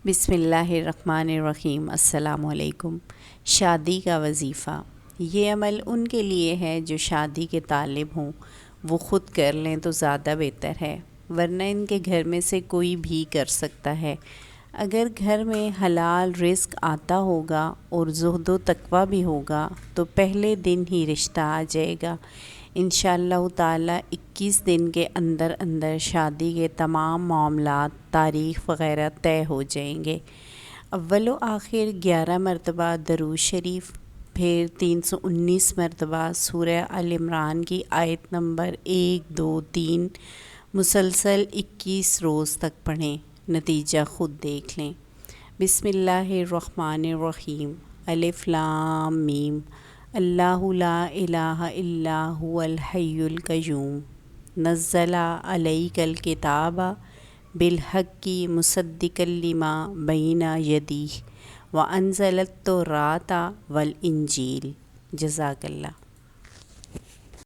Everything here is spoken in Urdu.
بسم اللہ الرحمن الرحیم۔ السلام علیکم۔ شادی کا وظیفہ، یہ عمل ان کے لیے ہے جو شادی کے طالب ہوں، وہ خود کر لیں تو زیادہ بہتر ہے، ورنہ ان کے گھر میں سے کوئی بھی کر سکتا ہے۔ اگر گھر میں حلال رزق آتا ہوگا اور زہد و تقویٰ بھی ہوگا تو پہلے دن ہی رشتہ آ جائے گا۔ انشاءاللہ تعالیٰ 21 دن کے اندر اندر شادی کے تمام معاملات، تاریخ وغیرہ طے ہو جائیں گے۔ اول و آخر 11 مرتبہ درود شریف، پھر 319 مرتبہ سورہ آل عمران کی آیت نمبر 1 2 3 مسلسل 21 روز تک پڑھیں، نتیجہ خود دیکھ لیں۔ بسم اللہ الرحمن الرحیم۔ الف لام میم۔ اللہ لا الہ الا هو الحی القیوم نزل علیک الکتاب بالحق مصدقا لما بین یدیہ وانزل التوراۃ والانجیل۔ جزاک اللہ۔